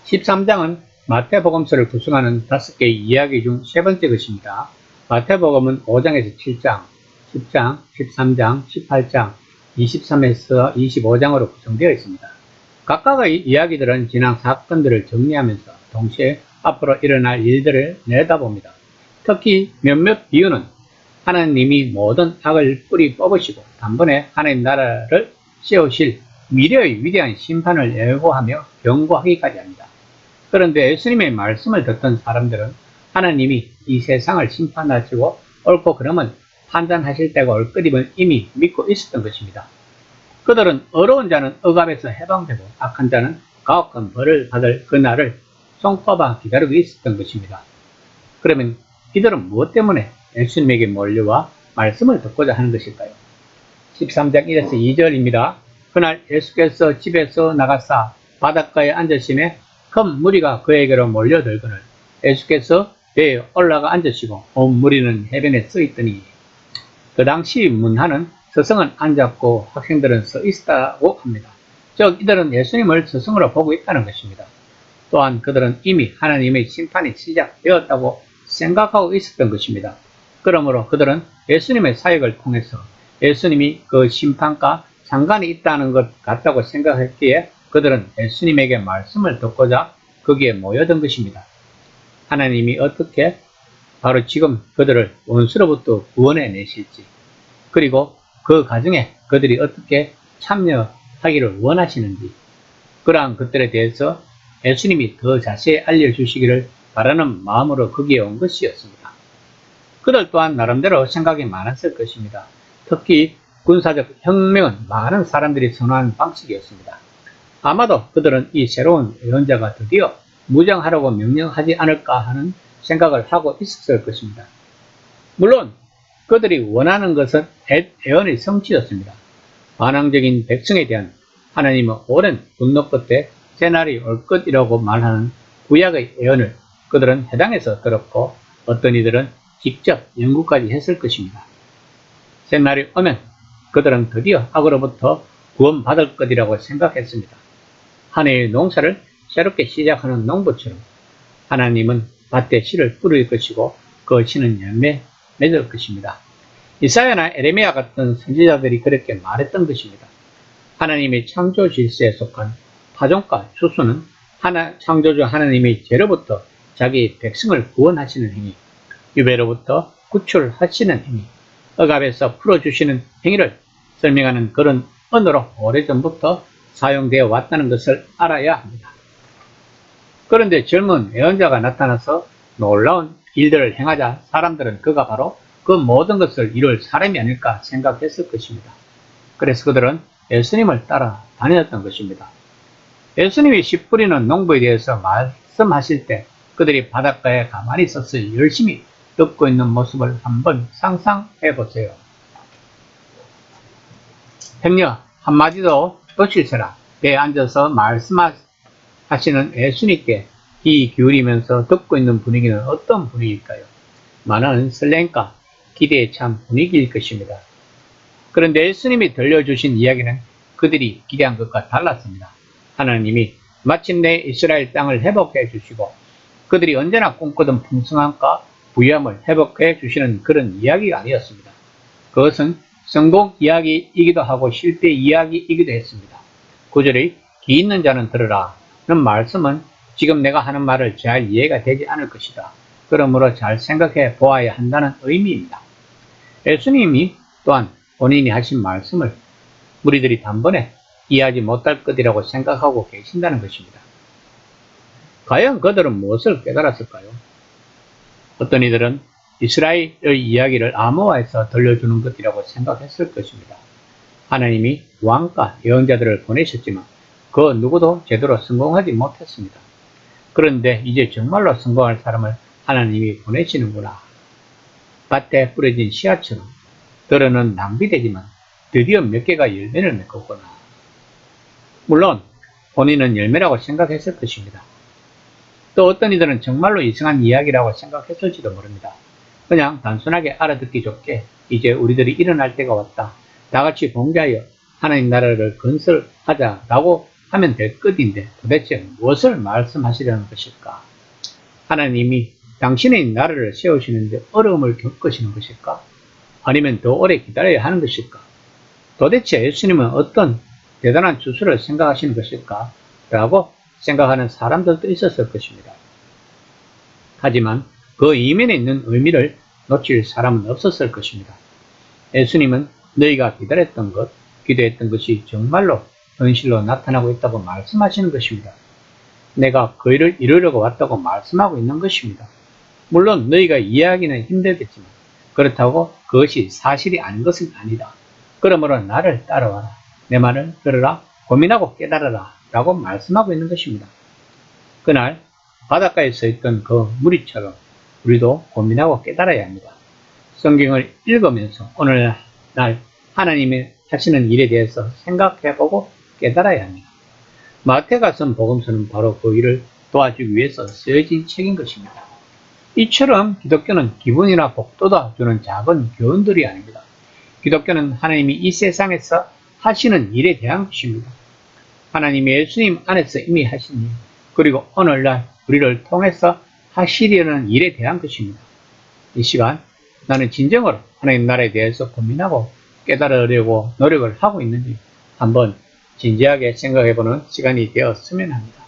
13장은 마태복음서를 구성하는 5개의 이야기 중 세 번째 것입니다. 마태복음은 5장에서 7장, 10장, 13장, 18장, 23에서 25장으로 구성되어 있습니다. 각각의 이야기들은 지난 사건들을 정리하면서 동시에 앞으로 일어날 일들을 내다봅니다. 특히 몇몇 비유는 하나님이 모든 악을 뿌리 뽑으시고 단번에 하나님 나라를 세우실 미래의 위대한 심판을 예고하며 경고하기까지 합니다. 그런데 예수님의 말씀을 듣던 사람들은 하나님이 이 세상을 심판하시고 옳고 그름은 판단하실 때가 올 것임을 이미 믿고 있었던 것입니다. 그들은 어려운 자는 억압에서 해방되고 악한 자는 가혹한 벌을 받을 그날을 손꼽아 기다리고 있었던 것입니다. 그러면 이들은 무엇 때문에 예수님에게 몰려와 말씀을 듣고자 하는 것일까요? 13장 1에서 2절입니다. 그날 예수께서 집에서 나가사 바닷가에 앉으심에 큰 무리가 그에게로 몰려들거늘 예수께서 배에 올라가 앉으시고 온 무리는 해변에 서 있더니 그 당시 문하는 스승은 앉았고 학생들은 서 있었다고 합니다. 즉 이들은 예수님을 스승으로 보고 있다는 것입니다. 또한 그들은 이미 하나님의 심판이 시작되었다고 생각하고 있었던 것입니다. 그러므로 그들은 예수님의 사역을 통해서 예수님이 그 심판과 상관이 있다는 것 같다고 생각했기에 그들은 예수님에게 말씀을 듣고자 거기에 모여든 것입니다. 하나님이 어떻게 바로 지금 그들을 원수로부터 구원해 내실지, 그리고 그 과정에 그들이 어떻게 참여하기를 원하시는지, 그러한 것들에 대해서 예수님이 더 자세히 알려주시기를 바라는 마음으로 거기에 온 것이었습니다. 그들 또한 나름대로 생각이 많았을 것입니다. 특히 군사적 혁명은 많은 사람들이 선호하는 방식이었습니다. 아마도 그들은 이 새로운 예언자가 드디어 무장하라고 명령하지 않을까 하는 생각을 하고 있었을 것입니다. 물론 그들이 원하는 것은 예언의 성취였습니다. 반항적인 백성에 대한 하나님의 오랜 분노 끝에 새날이 올 것이라고 말하는 구약의 예언을 그들은 해당해서 들었고 어떤 이들은 직접 연구까지 했을 것입니다. 새날이 오면 그들은 드디어 악으로부터 구원받을 것이라고 생각했습니다. 한 해의 농사를 새롭게 시작하는 농부처럼 하나님은 밭에 씨를 뿌릴 것이고 그 씨는 열매 맺을 것입니다. 이사야나 에레미야 같은 선지자들이 그렇게 말했던 것입니다. 하나님의 창조 질서에 속한 파종과 추수는 창조주 하나님의 죄로부터 자기 백성을 구원하시는 행위, 유배로부터 구출하시는 행위, 억압에서 풀어주시는 행위를 설명하는 그런 언어로 오래전부터 사용되어 왔다는 것을 알아야 합니다. 그런데 젊은 예언자가 나타나서 놀라운 일들을 행하자 사람들은 그가 바로 그 모든 것을 이룰 사람이 아닐까 생각했을 것입니다. 그래서 그들은 예수님을 따라 다녔던 것입니다. 예수님이 씨 뿌리는 농부에 대해서 말씀하실 때 그들이 바닷가에 가만히 서서 열심히 듣고 있는 모습을 한번 상상해 보세요. 행여 한마디도 놓칠세라 배에 앉아서 말씀하시는 예수님께 귀 기울이면서 듣고 있는 분위기는 어떤 분위기일까요? 많은 설렘과 기대에 찬 분위기일 것입니다. 그런데 예수님이 들려주신 이야기는 그들이 기대한 것과 달랐습니다. 하나님이 마침내 이스라엘 땅을 회복해 주시고 그들이 언제나 꿈꾸던 풍성함과 부유함을 회복해 주시는 그런 이야기가 아니었습니다. 그것은 성공 이야기이기도 하고 실패 이야기이기도 했습니다. 9절의 귀 있는 자는 들으라 는 말씀은 지금 내가 하는 말을 잘 이해가 되지 않을 것이다. 그러므로 잘 생각해 보아야 한다는 의미입니다. 예수님이 또한 본인이 하신 말씀을 무리들이 단번에 이해하지 못할 것이라고 생각하고 계신다는 것입니다. 과연 그들은 무엇을 깨달았을까요? 어떤 이들은 이스라엘의 이야기를 암호화해서 들려주는 것이라고 생각했을 것입니다. 하나님이 왕과 예언자들을 보내셨지만 그 누구도 제대로 성공하지 못했습니다. 그런데 이제 정말로 성공할 사람을 하나님이 보내시는구나. 밭에 뿌려진 씨앗처럼 들어는 낭비되지만 드디어 몇 개가 열매를 맺었구나. 물론 본인은 열매라고 생각했을 것입니다. 또 어떤 이들은 정말로 이상한 이야기라고 생각했을지도 모릅니다. 그냥 단순하게 알아듣기 좋게 이제 우리들이 일어날 때가 왔다. 다같이 봉기하여 하나님 나라를 건설하자라고 하면 될 끝인데 도대체 무엇을 말씀하시려는 것일까? 하나님이 당신의 나라를 세우시는데 어려움을 겪으시는 것일까? 아니면 더 오래 기다려야 하는 것일까? 도대체 예수님은 어떤 대단한 주술을 생각하시는 것일까? 라고 생각하는 사람들도 있었을 것입니다. 하지만 그 이면에 있는 의미를 놓칠 사람은 없었을 것입니다. 예수님은 너희가 기다렸던 것, 기도했던 것이 정말로 현실로 나타나고 있다고 말씀하시는 것입니다. 내가 그 일을 이루려고 왔다고 말씀하고 있는 것입니다. 물론 너희가 이해하기는 힘들겠지만 그렇다고 그것이 사실이 아닌 것은 아니다. 그러므로 나를 따라와라. 내 말을 들으라. 고민하고 깨달아라. 라고 말씀하고 있는 것입니다. 그날 바닷가에 서 있던 그 무리처럼 우리도 고민하고 깨달아야 합니다. 성경을 읽으면서 오늘날 하나님이 하시는 일에 대해서 생각해보고 깨달아야 합니다. 마태가 쓴 복음서는 바로 그 일을 도와주기 위해서 쓰여진 책인 것입니다. 이처럼 기독교는 기분이나 복도다 주는 작은 교훈들이 아닙니다. 기독교는 하나님이 이 세상에서 하시는 일에 대한 것입니다. 하나님이 예수님 안에서 이미 하신 일, 그리고 오늘날 우리를 통해서 하시려는 일에 대한 것입니다. 이 시간 나는 진정으로 하나님 나라에 대해서 고민하고 깨달으려고 노력을 하고 있는지 한번 진지하게 생각해보는 시간이 되었으면 합니다.